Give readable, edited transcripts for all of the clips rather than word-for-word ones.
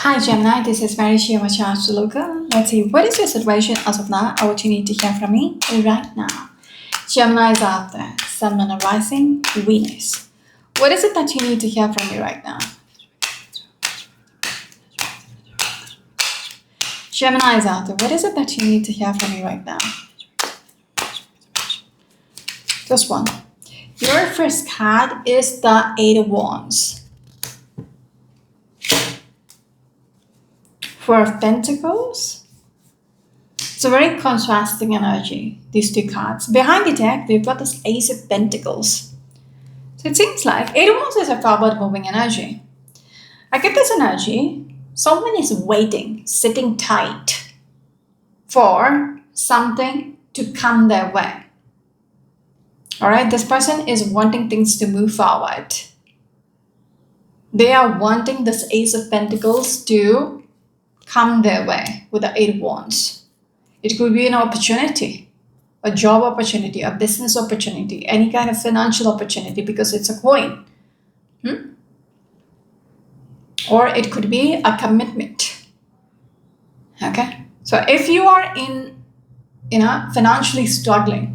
Hi Gemini, this is Mary Shiyamachastaloka. Let's see, what is your situation as of now and what you need to hear from me right now? Gemini is out there, Sun, Moon, and Rising, Venus. What is it that you need to hear from me right now? Gemini is out there. What is it that you need to hear from me right now? Just one. Your first card is the Eight of Wands. Four of Pentacles. It's a very contrasting energy, these two cards. Behind the deck, we've got this Ace of Pentacles. So it seems like Eight of Wands is a forward moving energy. I get this energy, someone is waiting, sitting tight for something to come their way. All right, this person is wanting things to move forward. They are wanting this Ace of Pentacles to come their way with the Eight of Wands. It could be an opportunity, a job opportunity, a business opportunity, any kind of financial opportunity because it's a coin. Or it could be a commitment. Okay? So if you are financially struggling,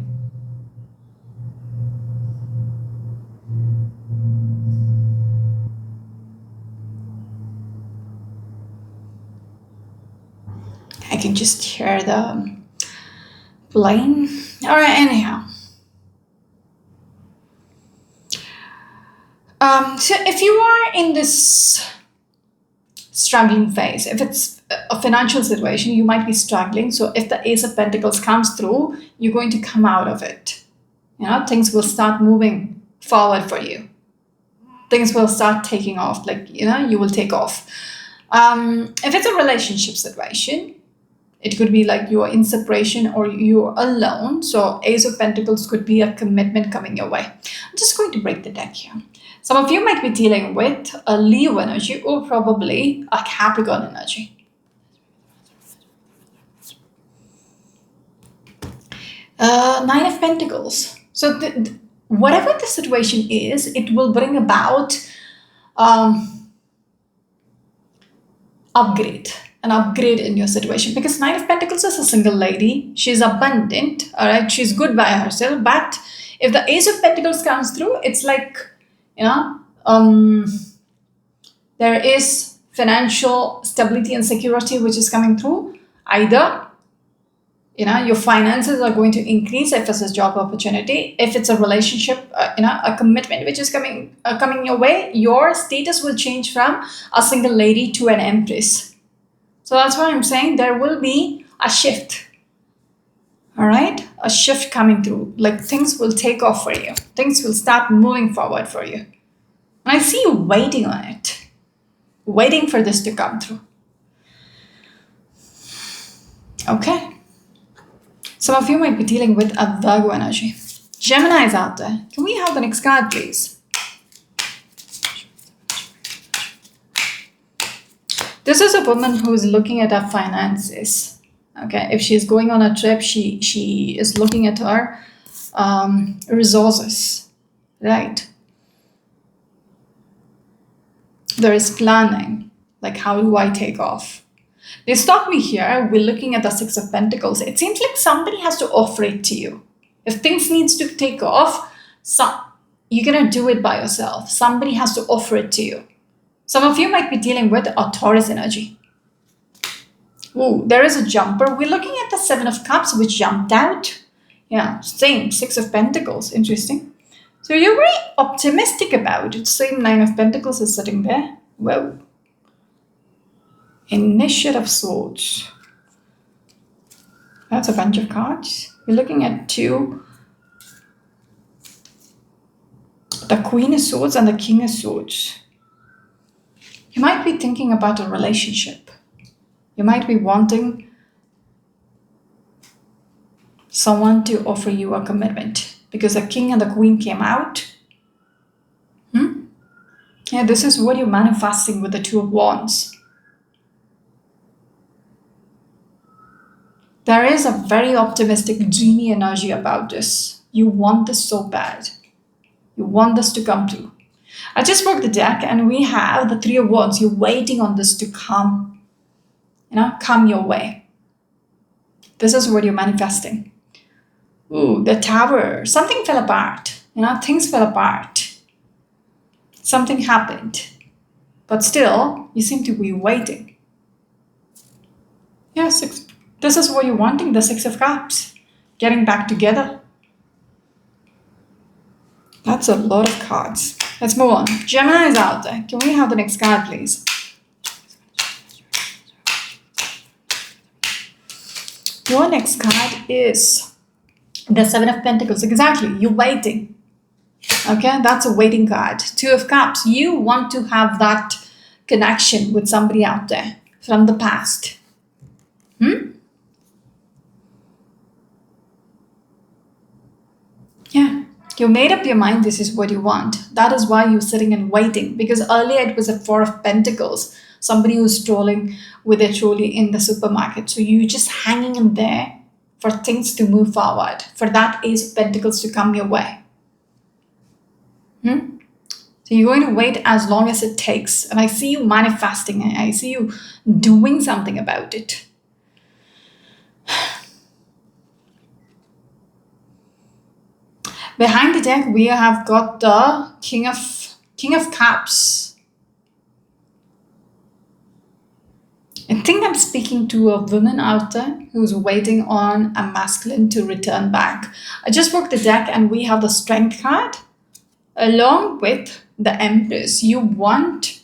I can just hear the plane. All right, anyhow. So if you are in this struggling phase, if it's a financial situation, you might be struggling. So if the Ace of Pentacles comes through, you're going to come out of it. Things will start moving forward for you. Things will start taking off, you will take off. If it's a relationship situation, it could be like you're in separation or you're alone. So Ace of Pentacles could be a commitment coming your way. I'm just going to break the deck here. Some of you might be dealing with a Leo energy or probably a Capricorn energy. Nine of Pentacles. So whatever the situation is, it will bring about an upgrade in your situation, because Nine of Pentacles is a single lady. She's abundant, all right, she's good by herself. But if the Ace of Pentacles comes through, it's like there is financial stability and security which is coming through. Either your finances are going to increase if it's a job opportunity. If it's a relationship, a commitment which is coming your way, your status will change from a single lady to an empress. So that's why I'm saying there will be a shift. All right? A shift coming through. Like things will take off for you. Things will start moving forward for you. And I see you waiting on it. Waiting for this to come through. Okay. Some of you might be dealing with a Virgo energy. Gemini is out there. Can we have the next card, please? This is a woman who's looking at her finances. Okay, if she's going on a trip, she is looking at her resources, right? There is planning, like how do I take off? They stop me here. We're looking at the Six of Pentacles. It seems like somebody has to offer it to you. If things needs to take off, you're gonna do it by yourself. Somebody has to offer it to you. Some of you might be dealing with a Taurus energy. Ooh, there is a jumper. We're looking at the Seven of Cups, which jumped out. Yeah, same, Six of Pentacles. Interesting. So you're very optimistic about it. Same Nine of Pentacles is sitting there. Whoa. Initiative of Swords. That's a bunch of cards. We're looking at two. The Queen of Swords and the King of Swords. You might be thinking about a relationship. You might be wanting someone to offer you a commitment because the King and the Queen came out. Yeah, this is what you're manifesting with the Two of Wands. There is a very optimistic, dreamy energy about this. You want this so bad. You want this to come true. I just broke the deck and we have the Three of Wands. You're waiting on this to come, come your way. This is what you're manifesting. Ooh, the Tower. Something fell apart. Things fell apart. Something happened. But still, you seem to be waiting. Yeah, this is what you're wanting, the Six of Cups. Getting back together. That's a lot of cards. Let's move on. Gemini is out there. Can we have the next card, please? Your next card is the Seven of Pentacles. Exactly. You're waiting. Okay, that's a waiting card. Two of Cups. You want to have that connection with somebody out there from the past. Yeah, you made up your mind this is what you want. That is why you're sitting and waiting. Because earlier it was a Four of Pentacles. Somebody who's strolling with their trolley in the supermarket. So you're just hanging in there for things to move forward. For that Ace of Pentacles to come your way. So you're going to wait as long as it takes. And I see you manifesting it. I see you doing something about it. Behind the deck, we have got the King of Cups. I think I'm speaking to a woman out there who's waiting on a masculine to return back. I just broke the deck and we have the Strength card along with the Empress. You want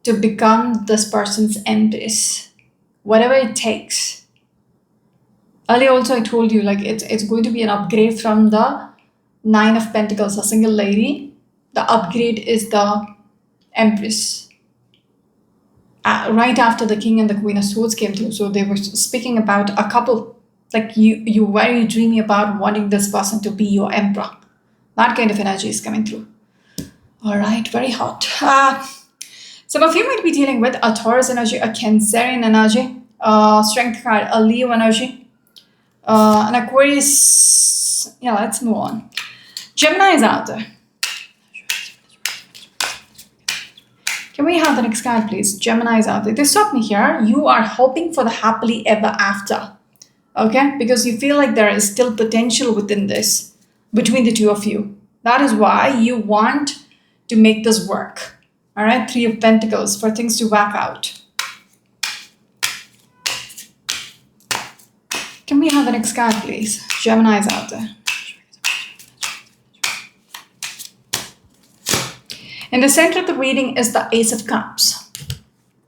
to become this person's Empress, whatever it takes. Earlier also I told you it's going to be an upgrade from the Nine of Pentacles, a single lady. The upgrade is the Empress. Right after the King and the Queen of Swords came through. So they were speaking about a couple. Like you're very dreamy about wanting this person to be your emperor. That kind of energy is coming through. All right, very hot. Some of you might be dealing with a Taurus energy, a Cancerian energy, Strength card, a Leo energy, an Aquarius. Yeah, let's move on. Gemini is out there. Can we have the next card, please? Gemini is out there. They stop me here. You are hoping for the happily ever after. Okay? Because you feel like there is still potential within this, between the two of you. That is why you want to make this work. All right? Three of Pentacles for things to work out. Can we have the next card, please? Gemini is out there. In the center of the reading is the Ace of Cups.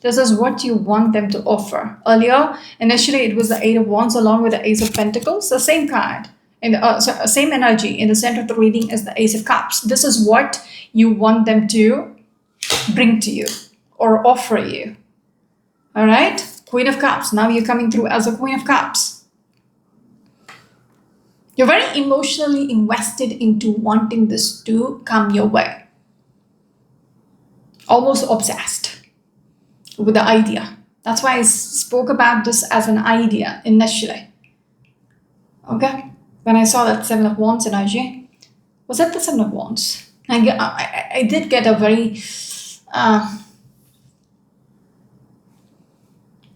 This is what you want them to offer. Earlier, initially, it was the Eight of Wands along with the Ace of Pentacles, the same card. In the same energy. In the center of the reading is the Ace of Cups. This is what you want them to bring to you or offer you. All right? Queen of Cups. Now you're coming through as a Queen of Cups. You're very emotionally invested into wanting this to come your way. Almost obsessed with the idea. That's why I spoke about this as an idea initially. Okay? When I saw that Seven of Wands energy, was that the Seven of Wands? I did get a very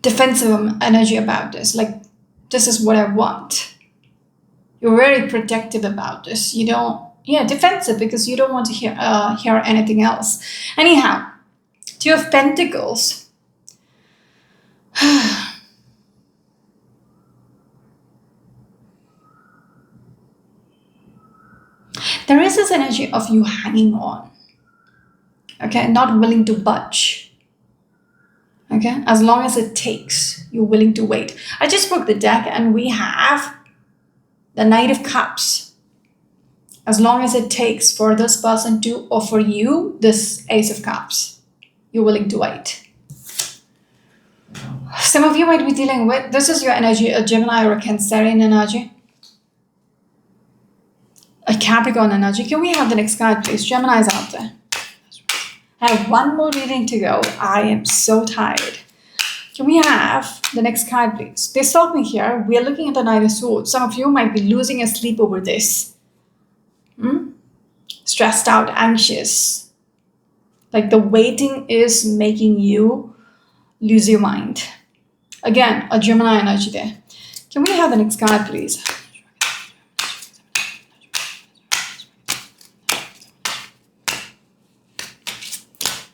defensive energy about this. Like, this is what I want. You're very protective about this. You don't, defensive because you don't want to hear anything else. Anyhow, Two of Pentacles. There is this energy of you hanging on. Okay, not willing to budge. Okay, as long as it takes, you're willing to wait. I just broke the deck and we have the Knight of Cups. As long as it takes for this person to offer you this Ace of Cups, you're willing to wait. Some of you might be dealing with, this is your energy, a Gemini or a Cancerian energy. A Capricorn energy. Can we have the next card, please? Gemini is out there. I have one more reading to go. I am so tired. Can we have the next card, please? They stopped me here. We are looking at the Knight of Swords. Some of you might be losing your sleep over this. Stressed out, anxious. Like the waiting is making you lose your mind. Again, a Gemini energy there. Can we have the next card, please?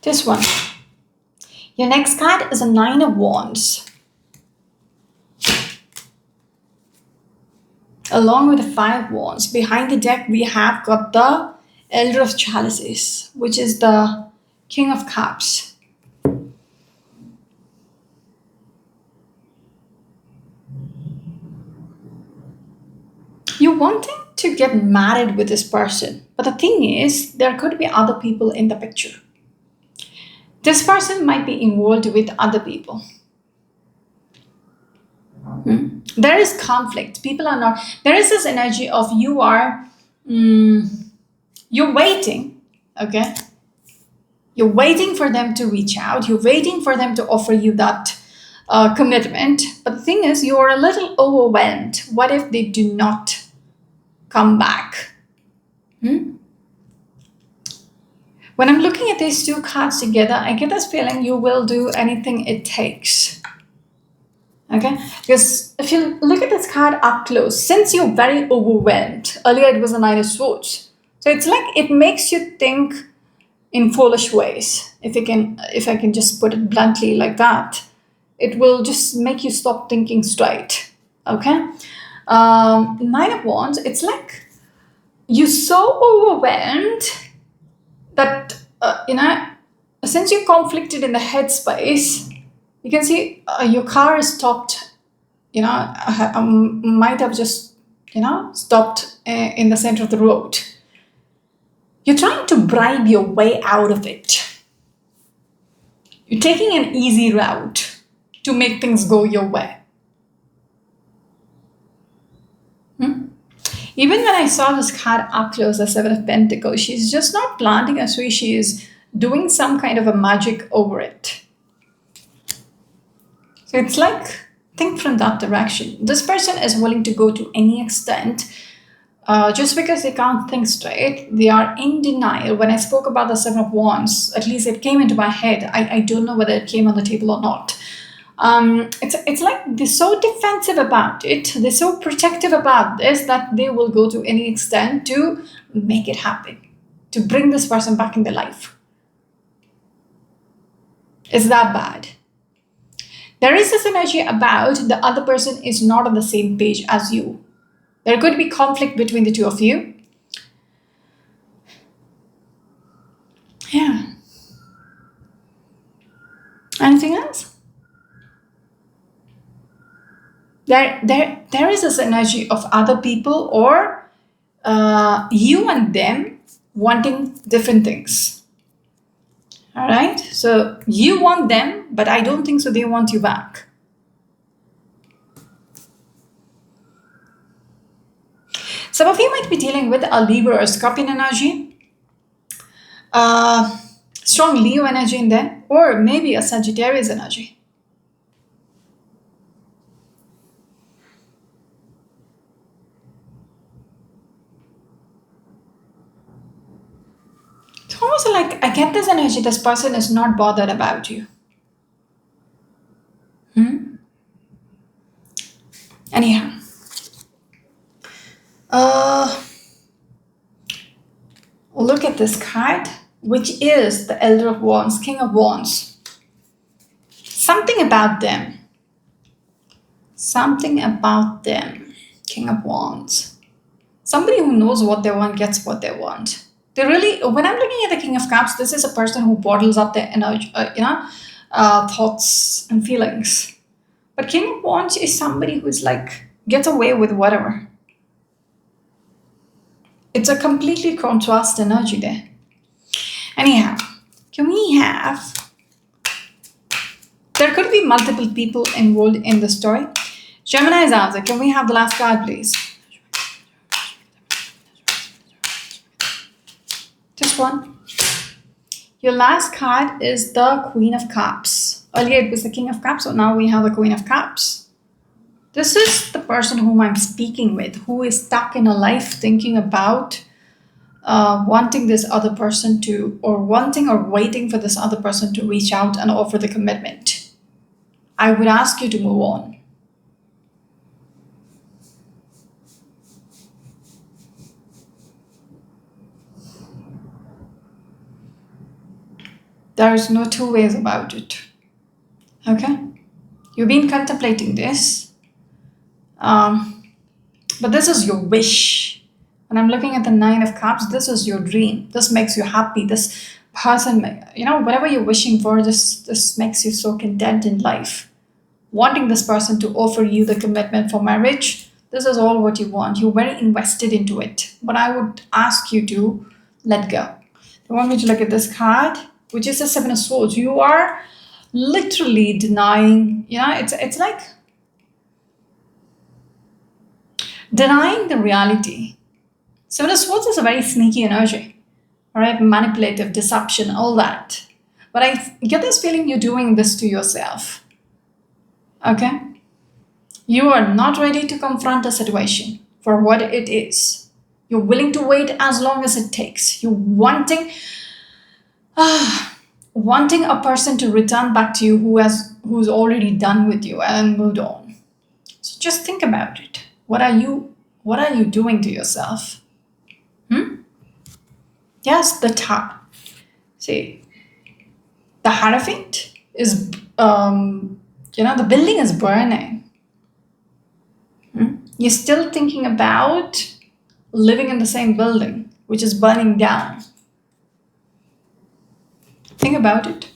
This one. Your next card is a Nine of Wands. Along with the Five of Wands. Behind the deck, we have got the Elder of Chalices, which is the King of Cups. You're wanting to get married with this person, but the thing is, there could be other people in the picture. This person might be involved with other people. There is conflict. People are not. There is this energy of you're waiting, okay? You're waiting for them to reach out. You're waiting for them to offer you that commitment. But the thing is, you're a little overwhelmed. What if they do not come back? When I'm looking at these two cards together, I get this feeling you will do anything it takes. Okay? Because if you look at this card up close, since you're very overwhelmed, earlier it was a Nine of Swords. So it's like it makes you think in foolish ways. If I can just put it bluntly like that, it will just make you stop thinking straight. Okay? Nine of Wands, it's like you're so overwhelmed that since you're conflicted in the headspace, you can see your car is stopped. Might have just stopped in the center of the road. You're trying to bribe your way out of it. You're taking an easy route to make things go your way. Even when I saw this card up close, the Seven of Pentacles, she's just not planting a tree, she is doing some kind of a magic over it. So it's like, think from that direction. This person is willing to go to any extent just because they can't think straight. They are in denial. When I spoke about the Seven of Wands, at least it came into my head. I don't know whether it came on the table or not. It's like they're so defensive about it, they're so protective about this that they will go to any extent to make it happen, to bring this person back in their life. It's that bad. There is this energy about the other person is not on the same page as you. There could be conflict between the two of you. Yeah. Anything else? There is this energy of other people or you and them wanting different things. All right? So you want them, but I don't think so they want you back. Some of you might be dealing with a Libra or Scorpion energy. Strong Leo energy in there. Or maybe a Sagittarius energy. Almost like I get this energy, this person is not bothered about you. Anyhow. Look at this card, which is the Elder of Wands, King of Wands. Something about them. Something about them. King of Wands. Somebody who knows what they want gets what they want. They really, when I'm looking at the King of Cups, this is a person who bottles up their energy, thoughts and feelings. But King of Wands is somebody who's like, gets away with whatever. It's a completely contrast energy there. Anyhow, can we have, there could be multiple people involved in the story. Gemini's answer, can we have the last card, please? Just one. Your last card is the Queen of Cups. Earlier it was the King of Cups, so now we have the Queen of Cups. This is the person whom I'm speaking with, who is stuck in a life thinking about wanting this other person to, or wanting or waiting for this other person to reach out and offer the commitment. I would ask you to move on. There is no two ways about it. Okay? You've been contemplating this, but this is your wish. When I'm looking at the Nine of Cups, this is your dream. This makes you happy. This person, whatever you're wishing for, this makes you so content in life. Wanting this person to offer you the commitment for marriage, this is all what you want. You're very invested into it. But I would ask you to let go. I want me to look at this card, which is the Seven of Swords. You are literally denying, it's like denying the reality. Seven of Swords is a very sneaky energy, all right? Manipulative, deception, all that. But I get this feeling you're doing this to yourself, okay? You are not ready to confront a situation for what it is. You're willing to wait as long as it takes. You're wanting a person to return back to you who's already done with you and moved on. So just think about it. What are you doing to yourself? Yes, see, the Hierophant is the building is burning. You're still thinking about living in the same building which is burning down. Think about it.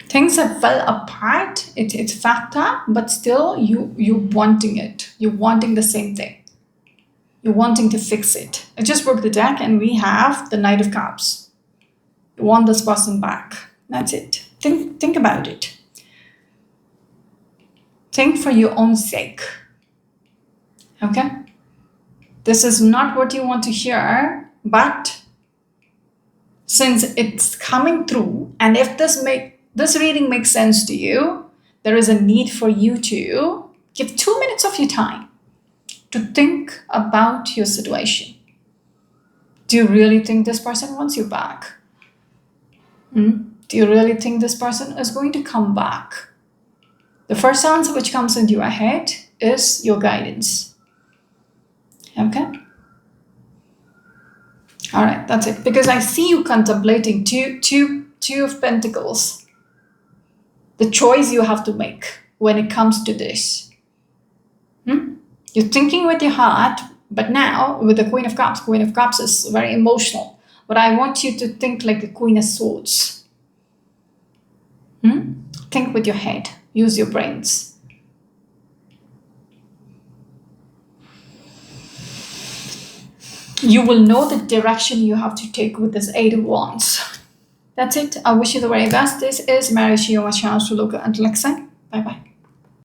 Things have fell apart. It's fucked up, but still you wanting it. You're wanting the same thing. You're wanting to fix it. I just broke the deck and we have the Knight of Cups. You want this person back. That's it. Think about it. Think for your own sake. Okay? This is not what you want to hear, but since it's coming through, and if this reading makes sense to you, there is a need for you to give 2 minutes of your time to think about your situation. Do you really think this person wants you back? Do you really think this person is going to come back? The first answer which comes into your head is your guidance. Okay? All right, that's it. Because I see you contemplating two of Pentacles. The choice you have to make when it comes to this. You're thinking with your heart, but now with the Queen of Cups is very emotional. But I want you to think like the Queen of Swords. Think with your head. Use your brains. You will know the direction you have to take with this Eight of Wands. That's it. I wish you the very best. This is Mary Shio Machans to look until next time. Bye bye.